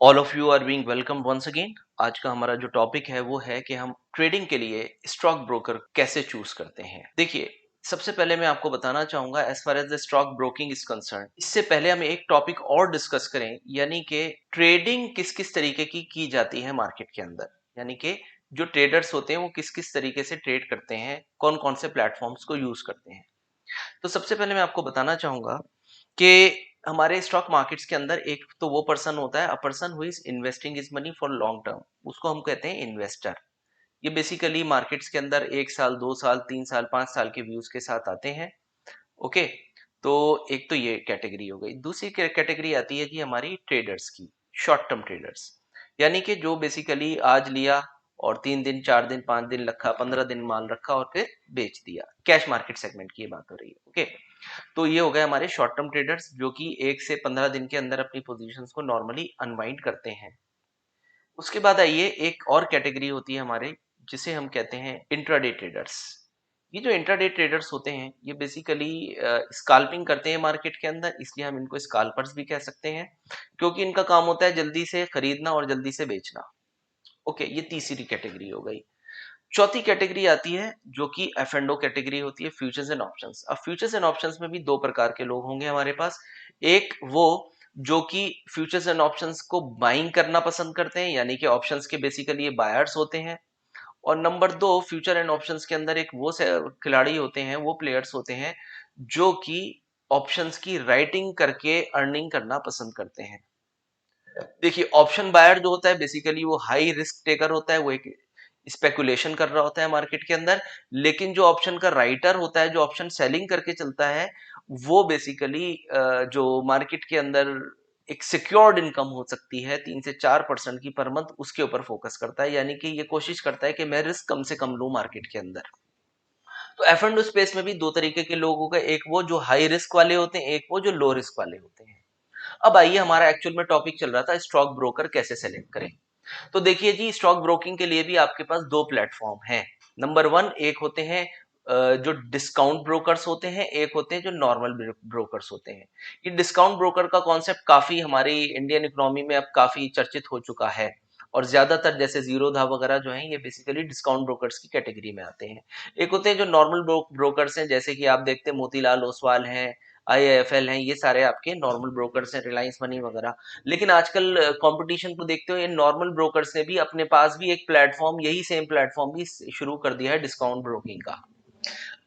All of you are being welcome once again. आज का हमारा जो टॉपिक है वो है कि हम ट्रेडिंग के लिए स्टॉक ब्रोकर कैसे चूज करते हैं। देखिए, सबसे पहले मैं आपको बताना चाहूंगा as far as the stock broking is concern, इससे पहले हम एक टॉपिक और डिस्कस करें, यानी कि ट्रेडिंग किस किस तरीके की जाती है मार्केट के अंदर। यानी कि जो ट्रेडर्स होते हैं वो किस किस तरीके से ट्रेड करते हैं, कौन कौन से प्लेटफॉर्म्स को यूज करते हैं। तो सबसे पहले मैं आपको बताना चाहूंगा कि हमारे स्टॉक मार्केट्स के अंदर एक तो वो पर्सन होता है, a person who is investing his money for long term, उसको हम कहते हैं इन्वेस्टर। ये बेसिकली मार्केट्स के अंदर 1 साल 2 साल 3 साल 5 साल के व्यूज के साथ आते हैं। ओके, तो एक तो ये कैटेगरी हो गई। दूसरी कैटेगरी आती है जी हमारी ट्रेडर्स की, शॉर्ट टर्म ट्रेडर्स, यानी कि जो बेसिकली आज लिया और 3 दिन 4 दिन 5 दिन रखा, 15 दिन माल रखा और फिर बेच दिया। कैश मार्केट सेगमेंट की ये बात हो रही है। ओके, तो ये हो गए हमारे शॉर्ट टर्म ट्रेडर्स जो कि 1 से 15 दिन के अंदर अपनी पोजीशंस को नॉर्मली अनवाइंड करते हैं। उसके बाद आइए, एक और कैटेगरी होती है हमारे, जिसे हम कहते हैं इंट्राडे ट्रेडर्स। ये जो इंट्राडे ट्रेडर्स होते हैं ये बेसिकली स्काल्पिंग करते हैं मार्केट के अंदर, इसलिए हम इनको स्काल्पर्स भी कह सकते हैं, क्योंकि इनका काम होता है जल्दी से खरीदना और जल्दी से बेचना। ओके, ये तीसरी कैटेगरी हो गई। चौथी कैटेगरी आती है जो कि एफ एंड ओ कैटेगरी होती है, फ्यूचर्स एंड ऑप्शंस। अब फ्यूचर्स एंड ऑप्शंस में भी दो प्रकार के लोग होंगे हमारे पास। एक वो जो कि फ्यूचर्स एंड ऑप्शंस को बाइंग करना पसंद करते हैं, यानी कि ऑप्शंस के बेसिकली ये बायर्स होते हैं। और नंबर दो, फ्यूचर एंड ऑप्शंस के अंदर एक वो खिलाड़ी होते हैं, वो प्लेयर्स होते हैं जो कि ऑप्शंस की राइटिंग करके अर्निंग करना पसंद करते हैं। देखिए, ऑप्शन बायर जो होता है बेसिकली वो हाई रिस्क टेकर होता है, वो एक स्पेकुलेशन कर रहा होता है मार्केट के अंदर। लेकिन जो ऑप्शन का राइटर होता है, जो ऑप्शन सेलिंग करके चलता है, वो बेसिकली जो मार्केट के अंदर एक सिक्योर्ड इनकम हो सकती है 3 से 4% की पर मंथ, उसके ऊपर फोकस करता है। यानी कि ये कोशिश करता है कि मैं रिस्क कम से कम लूं मार्केट के अंदर। तो एफ एंड स्पेस में भी दो तरीके के लोग हो गए, एक वो जो हाई रिस्क वाले होते हैं, एक वो जो लो रिस्क वाले होते हैं। अब आइए, हमारा एक्चुअल में टॉपिक चल रहा था स्टॉक ब्रोकर कैसे सेलेक्ट करें। तो देखिए जी, स्टॉक ब्रोकिंग के लिए भी आपके पास दो प्लेटफॉर्म हैं। नंबर वन, एक होते हैं जो डिस्काउंट ब्रोकर्स होते हैं, एक होते हैं जो नॉर्मल ब्रोकर्स होते हैं। ये डिस्काउंट ब्रोकर का कॉन्सेप्ट काफी हमारी इंडियन इकोनॉमी में अब काफी चर्चित हो चुका है, और ज्यादातर जैसे जीरोधा वगैरह जो है ये बेसिकली डिस्काउंट ब्रोकर्स की कैटेगरी में आते हैं। एक होते हैं जो नॉर्मल ब्रोकर्स हैं, जैसे कि आप देखते हैं मोतीलाल ओसवाल हैं, आईआईएफएल हैं, ये सारे आपके नॉर्मल ब्रोकर्स हैं, रिलायंस मनी वगैरह। लेकिन आजकल कंपटीशन को देखते हुए नॉर्मल ब्रोकर्स ने भी अपने पास भी एक प्लेटफॉर्म, यही सेम प्लेटफॉर्म भी शुरू कर दिया है डिस्काउंट ब्रोकिंग का।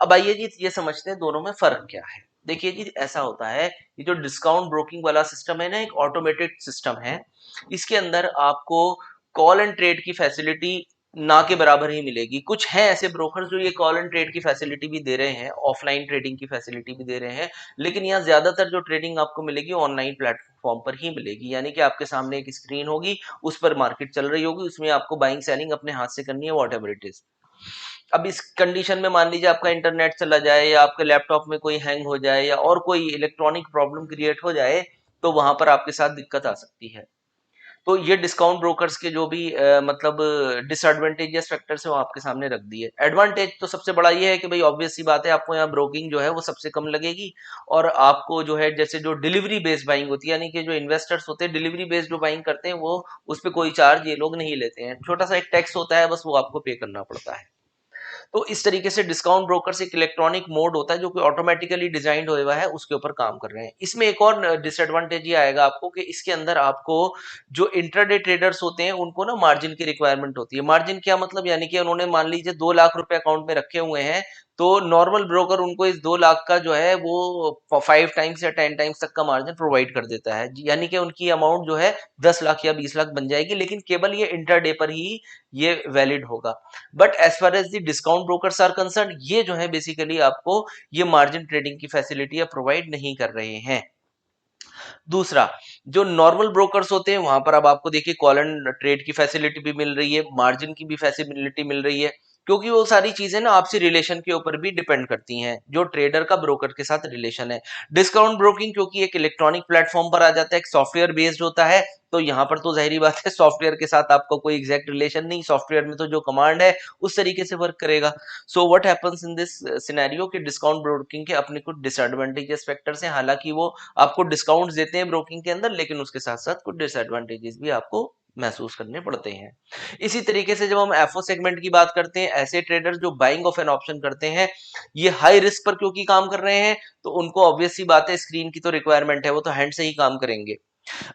अब आइए जी, ये समझते हैं दोनों में फर्क क्या है। देखिए जी, ऐसा होता है, ये जो डिस्काउंट ब्रोकिंग वाला सिस्टम है ना, एक ऑटोमेटेड सिस्टम है। इसके अंदर आपको कॉल एंड ट्रेड की फैसिलिटी ना के बराबर ही मिलेगी। कुछ हैं ऐसे ब्रोकर जो ये कॉल एंड ट्रेड की फैसिलिटी भी दे रहे हैं, ऑफलाइन ट्रेडिंग की फैसिलिटी भी दे रहे हैं, लेकिन यहाँ ज्यादातर जो ट्रेडिंग आपको मिलेगी ऑनलाइन प्लेटफॉर्म पर ही मिलेगी। यानी कि आपके सामने एक स्क्रीन होगी, उस पर मार्केट चल रही होगी, उसमें आपको बाइंग सेलिंग अपने हाथ से करनी है, वॉट एवर इट इज। अब इस कंडीशन में मान लीजिए आपका इंटरनेट चला जाए, या आपके लैपटॉप में कोई हैंग हो जाए, या और कोई इलेक्ट्रॉनिक प्रॉब्लम क्रिएट हो जाए, तो वहां पर आपके साथ दिक्कत आ सकती है। तो ये डिस्काउंट ब्रोकर्स के जो भी मतलब डिसएडवांटेजेस फैक्टर्स है वो आपके सामने रख दिए। एडवांटेज तो सबसे बड़ा ये है कि भाई ऑब्वियस सी बात है, आपको यहाँ ब्रोकिंग जो है वो सबसे कम लगेगी। और आपको जो है, जैसे जो डिलीवरी बेस्ड बाइंग होती है, यानी कि जो इन्वेस्टर्स होते हैं डिलीवरी बेस्ड जो बाइंग करते हैं, वो उस पर कोई चार्ज ये लोग नहीं लेते हैं। छोटा सा एक टैक्स होता है, बस वो आपको पे करना पड़ता है। तो इस तरीके से डिस्काउंट ब्रोकर्स एक इलेक्ट्रॉनिक मोड होता है जो कि ऑटोमेटिकली डिजाइंड हुआ है, उसके ऊपर काम कर रहे हैं। इसमें एक और डिसएडवांटेज ये आएगा आपको कि इसके अंदर आपको जो इंट्राडे ट्रेडर्स होते हैं उनको ना मार्जिन की रिक्वायरमेंट होती है। मार्जिन क्या मतलब, यानी कि उन्होंने मान लीजिए 2 लाख रुपए अकाउंट में रखे हुए हैं, तो नॉर्मल ब्रोकर उनको इस 2 लाख का जो है वो 5 टाइम्स या 10 टाइम्स तक का मार्जिन प्रोवाइड कर देता है। यानी कि उनकी अमाउंट जो है 10 लाख या 20 लाख बन जाएगी, लेकिन केवल ये इंटरडे पर ही ये वैलिड होगा। But as far as the discount brokers are concern, ये जो है बेसिकली आपको ये मार्जिन ट्रेडिंग की फैसिलिटी प्रोवाइड नहीं कर रहे हैं। दूसरा, जो नॉर्मल ब्रोकर्स होते हैं वहां पर अब आपको देखिए कॉल एंड ट्रेड की फैसिलिटी भी मिल रही है, मार्जिन की भी फैसिलिटी मिल रही है। क्योंकि वो सारी चीजें ना आपसी रिलेशन के ऊपर भी डिपेंड करती हैं, जो ट्रेडर का ब्रोकर के साथ रिलेशन है। डिस्काउंट ब्रोकिंग क्योंकि एक इलेक्ट्रॉनिक प्लेटफॉर्म पर आ जाता है, एक सॉफ्टवेयर बेस्ड होता है, तो यहाँ पर तो जाहिर बात है सॉफ्टवेयर के साथ आपका कोई एग्जैक्ट रिलेशन नहीं, सॉफ्टवेयर में तो जो कमांड है उस तरीके से वर्क करेगा। So what happens in this scenario कि डिस्काउंट ब्रोकिंग के अपने कुछ डिसएडवांटेजेस फैक्टर्स हैं, हालांकि वो आपको डिस्काउंट देते हैं ब्रोकिंग के अंदर, लेकिन उसके साथ साथ कुछ डिसएडवांटेजेस भी आपको महसूस करने पड़ते हैं। इसी तरीके से जब हम एफओ सेगमेंट की बात करते हैं, ऐसे ट्रेडर जो बाइंग ऑफ एन ऑप्शन करते हैं, ये हाई रिस्क पर क्योंकि काम कर रहे हैं, तो उनको ऑब्वियस सी बात है स्क्रीन की तो रिक्वायरमेंट है, वो तो हैंड से ही काम करेंगे।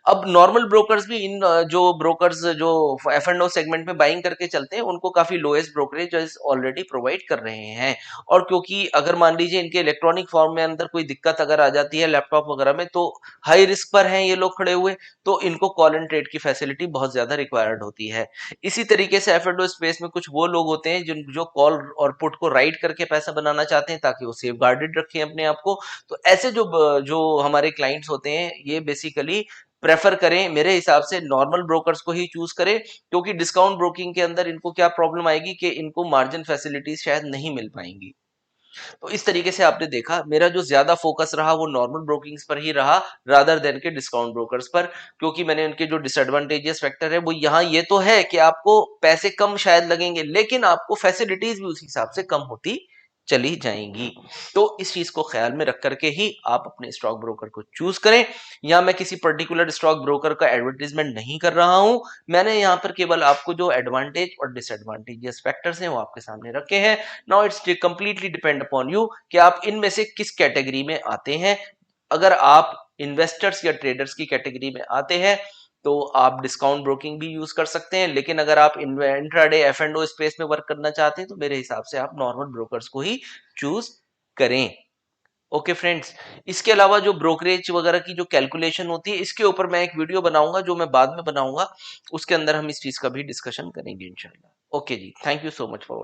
अब नॉर्मल ब्रोकर्स भी इन जो ब्रोकर्स जो एफ एंड ओ सेगमेंट में बाइंग करके चलते हैं, उनको काफी लोएस्ट ब्रोकरेज ऑलरेडी प्रोवाइड कर रहे हैं। और क्योंकि अगर मान लीजिए इनके इलेक्ट्रॉनिक फॉर्म में अंदर कोई दिक्कत अगर आ जाती है लैपटॉप वगैरह में, तो हाई रिस्क पर हैं ये लोग खड़े हुए, तो इनको कॉल एंड ट्रेड की फैसिलिटी बहुत ज्यादा रिक्वायर्ड होती है। इसी तरीके से एफ एंड ओ स्पेस में कुछ वो लोग होते हैं जिन जो कॉल और पुट को राइट करके पैसा बनाना चाहते हैं, ताकि वो सेफ गार्डेड रखें अपने आप को। तो ऐसे जो हमारे क्लाइंट्स होते हैं, ये बेसिकली प्रेफर करें, मेरे हिसाब से नॉर्मल ब्रोकर्स को ही चूज करें, क्योंकि डिस्काउंट ब्रोकिंग के अंदर इनको क्या प्रॉब्लम आएगी कि इनको मार्जिन फैसिलिटीज शायद नहीं मिल पाएंगी। तो इस तरीके से आपने देखा मेरा जो ज्यादा फोकस रहा वो नॉर्मल ब्रोकिंग्स पर ही रहा, रादर देन के डिस्काउंट ब्रोकर्स पर, क्योंकि मैंने उनके जो डिसएडवांटेजेस फैक्टर है वो यहाँ ये तो है कि आपको पैसे कम शायद लगेंगे, लेकिन आपको फैसिलिटीज भी उस हिसाब से कम होती चली जाएंगी। तो इस चीज को ख्याल में रख करके ही आप अपने स्टॉक ब्रोकर को चूज करें। यहाँ मैं किसी पर्टिकुलर स्टॉक ब्रोकर का एडवर्टीजमेंट नहीं कर रहा हूं, मैंने यहाँ पर केवल आपको जो एडवांटेज और डिसएडवांटेजेस फैक्टर्स हैं वो आपके सामने रखे हैं। Now it's completely depend upon you कि आप इनमें से किस कैटेगरी में आते हैं। अगर आप इन्वेस्टर्स या ट्रेडर्स की कैटेगरी में आते हैं तो आप डिस्काउंट ब्रोकिंग भी यूज कर सकते हैं, लेकिन अगर आप intraday F and O space में वर्क करना चाहते हैं तो मेरे हिसाब से आप नॉर्मल ब्रोकर्स को ही चूज करें। ओके फ्रेंड्स, इसके अलावा जो ब्रोकरेज वगैरह की जो कैलकुलेशन होती है, इसके ऊपर मैं एक वीडियो बनाऊंगा जो मैं बाद में बनाऊंगा, उसके अंदर हम इस चीज का भी डिस्कशन करेंगे इंशाल्लाह। ओके जी, thank you so much for